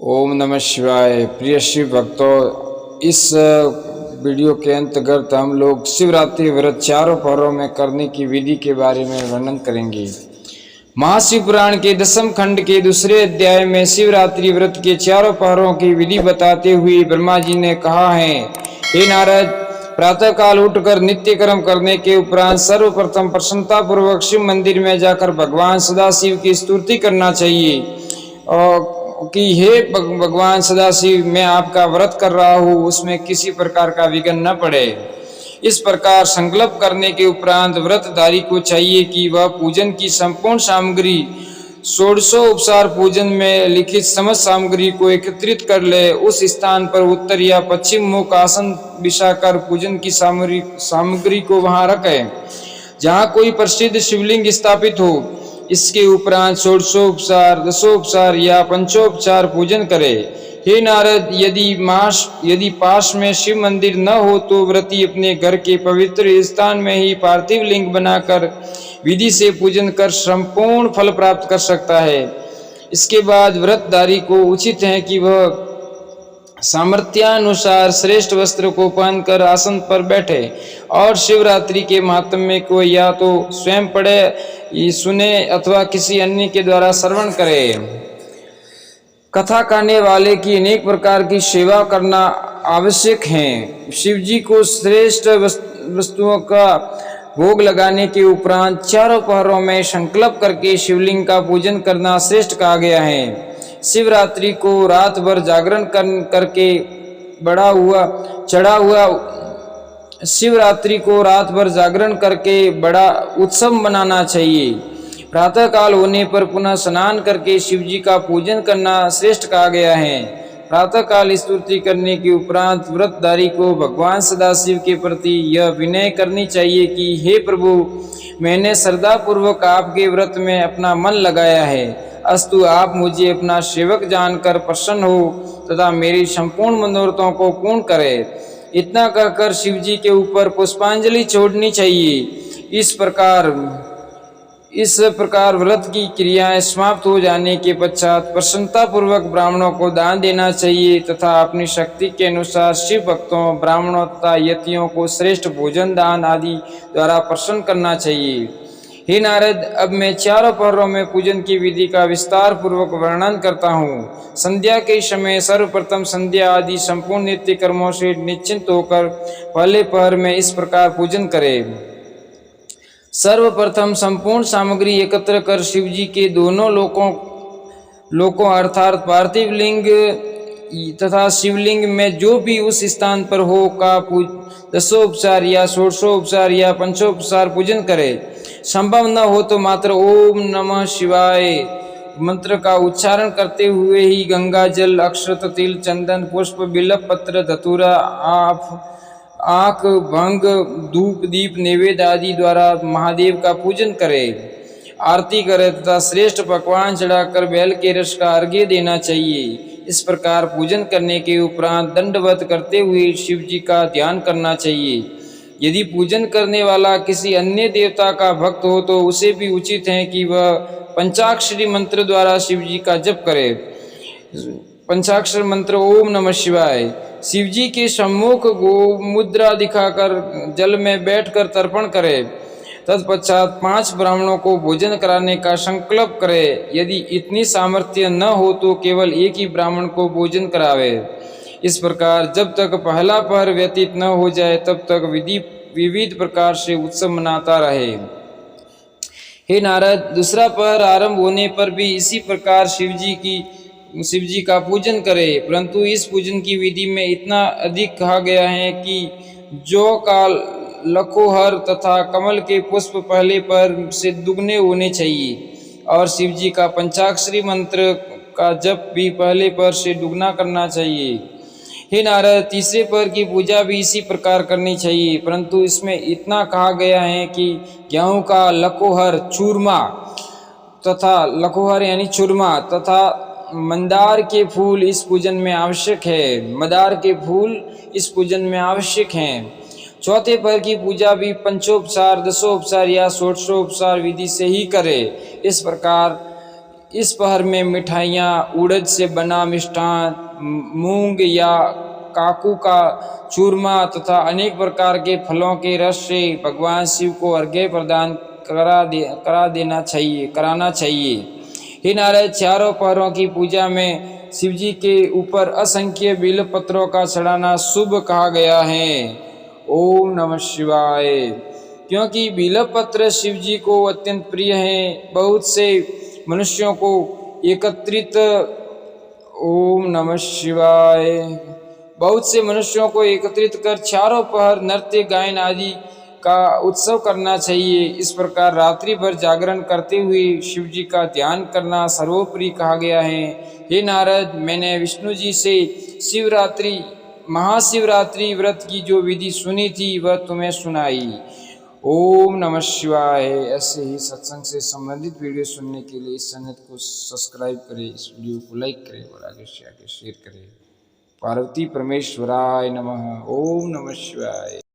ओम नमः शिवाय। प्रिय शिव भक्तों, इस वीडियो के अंतर्गत हम लोग शिवरात्रि व्रत चारों पहरों में करने की विधि के बारे में वर्णन करेंगे। महाशिव पुराण के 10वें खंड के दूसरे अध्याय में शिवरात्रि व्रत के चारों पहरों की विधि बताते हुए ब्रह्मा जी ने कहा है, हे नारद, प्रातः काल उठकर नित्य कर्म करने के उपरांत सर्वप्रथम प्रसन्नता पूर्वक शिव मंदिर में जाकर भगवान सदाशिव की स्तुति करना चाहिए और कि हे भगवान सदाशिव, मैं आपका व्रत कर रहा हूँ, उसमें किसी प्रकार का विघ्न न पड़े। इस प्रकार संकल्प करने के उपरांत व्रतधारी को चाहिए कि वह पूजन की संपूर्ण सामग्री 16 उपचार पूजन में लिखित समस्त सामग्री को एकत्रित कर ले। उस स्थान पर उत्तर या पश्चिम मुख आसन बिछाकर पूजन की सामग्री को वहां रखे जहाँ कोई प्रसिद्ध शिवलिंग स्थापित हो। इसके उपरांत 16 उपचार, 10 उपचार या पंचोपचार पूजन करे। हे नारद, यदि पास में शिव मंदिर न हो तो व्रती अपने घर के पवित्र स्थान में ही पार्थिव लिंग बनाकर विधि से पूजन कर संपूर्ण फल प्राप्त कर सकता है। इसके बाद व्रतधारी को उचित है कि वह सामर्थ्यानुसार श्रेष्ठ वस्त्र को पहनकर आसन पर बैठे और शिवरात्रि के महात्म्य को या तो स्वयं पढ़े, सुने अथवा किसी अन्य के द्वारा श्रवण करे। कथा करने वाले की अनेक प्रकार की सेवा करना आवश्यक है। शिव जी को श्रेष्ठ वस्तुओं का भोग लगाने के उपरांत चारों पहरों में संकल्प करके शिवलिंग का पूजन करना श्रेष्ठ कहा गया है। शिवरात्रि को रात भर जागरण करके शिवरात्रि को रात भर जागरण करके बड़ा उत्सव मनाना चाहिए। प्रातः काल होने पर पुनः स्नान करके शिव जी का पूजन करना श्रेष्ठ कहा गया है। प्रातः काल स्तुति करने के उपरांत व्रतधारी को भगवान सदाशिव के प्रति यह विनय करनी चाहिए कि हे प्रभु, मैंने श्रद्धा पूर्वक आपके व्रत में अपना मन लगाया है, अस्तु आप मुझे अपना सेवक जानकर प्रसन्न हो तथा मेरी संपूर्ण मनोरथों को पूर्ण करे। इतना कहकर शिव जी के ऊपर पुष्पांजलि छोड़नी चाहिए। इस प्रकार व्रत की क्रियाएं समाप्त हो जाने के पश्चात प्रसन्नता पूर्वक ब्राह्मणों को दान देना चाहिए तथा अपनी शक्ति के अनुसार शिव भक्तों, ब्राह्मणों तथा यतियों को श्रेष्ठ भोजन दान आदि द्वारा प्रसन्न करना चाहिए। हे नारद, अब मैं चारों पहरों में पूजन की विधि का विस्तार पूर्वक वर्णन करता हूँ। संध्या के समय सर्वप्रथम संध्या आदि संपूर्ण नित्य कर्मों से निश्चिंत होकर पहले पहर में इस प्रकार पूजन करें। सर्वप्रथम संपूर्ण सामग्री एकत्र कर शिव जी के दोनों लोकों अर्थात पार्थिव लिंग तथा शिवलिंग में जो भी उस स्थान पर हो का 10 उपचार या 16 उपचार या पंचोपचार पूजन करे। संभव न हो तो मात्र ओम नमः शिवाय मंत्र का उच्चारण करते हुए ही गंगा जल, अक्षत, तिल, चंदन, पुष्प, बिल्व पत्र, धतूरा, आँख, भंग, धूप, दीप, नैवेद्य आदि द्वारा महादेव का पूजन करे, आरती करे तथा श्रेष्ठ पकवान चढ़ाकर बेल के रस का अर्घ्य देना चाहिए। इस प्रकार पूजन करने के उपरांत दंडवत करते हुए शिव जी का ध्यान करना चाहिए। यदि पूजन करने वाला किसी अन्य देवता का भक्त हो तो उसे भी उचित है कि वह पंचाक्षरी मंत्र द्वारा शिव जी का जप करे। पंचाक्षर मंत्र ओम नमः शिवाय। शिव जी के सम्मुख गोमुद्रा दिखाकर जल में बैठकर तर्पण करे। तत्पश्चात 5 ब्राह्मणों को भोजन कराने का संकल्प करे। यदि इतनी सामर्थ्य न हो तो केवल एक ही ब्राह्मण को भोजन करावे। इस प्रकार जब तक पहला पहर व्यतीत न हो जाए तब तक विविध प्रकार से उत्सव मनाता रहे। हे नारद, दूसरा पहर आरंभ होने पर भी इसी प्रकार शिव जी का पूजन करे, परंतु इस पूजन की विधि में इतना अधिक कहा गया है कि जौ का लकोहर तथा कमल के पुष्प पहले पहर से दुगने होने चाहिए और शिव जी का पंचाक्षरी मंत्र का जप भी पहले पहर से दुगना करना चाहिए। हे नारद, तीसरे पहर की पूजा भी इसी प्रकार करनी चाहिए, परंतु इसमें इतना कहा गया है कि गेहूं का लकोहर यानी चूरमा तथा मंदार के फूल इस पूजन में आवश्यक हैं। चौथे पहर की पूजा भी पंचोपचार, 10 उपचार या 16 उपचार विधि से ही करे। इस प्रकार इस पहर में मिठाइयाँ, उड़द से बना मिष्ठान, मूंग या काकू का चूरमा तथा अनेक प्रकार के फलों के रस से भगवान शिव को अर्घ्य प्रदान कराना चाहिए। हे नारद, चारों पहरों की पूजा में शिव जी के ऊपर असंख्य बिल्व पत्रों का चढ़ाना शुभ कहा गया है। ओम नमः शिवाय। क्योंकि बिल्व पत्र शिव जी को अत्यंत प्रिय हैं, बहुत से मनुष्यों को एकत्रित ओम नमः शिवाय। बहुत से मनुष्यों को एकत्रित कर चारों पहर नृत्य, गायन आदि का उत्सव करना चाहिए। इस प्रकार रात्रि भर जागरण करते हुए शिव जी का ध्यान करना सर्वोपरि कहा गया है। हे नारद, मैंने विष्णु जी से महाशिवरात्रि व्रत की जो विधि सुनी थी वह तुम्हें सुनाई। ओम नमः शिवाय। ऐसे ही सत्संग से संबंधित वीडियो सुनने के लिए इस चैनल को सब्सक्राइब करें, इस वीडियो को लाइक करें और आगे से आगे शेयर करें। पार्वती परमेश्वराय नमः। ओम नमः शिवाय।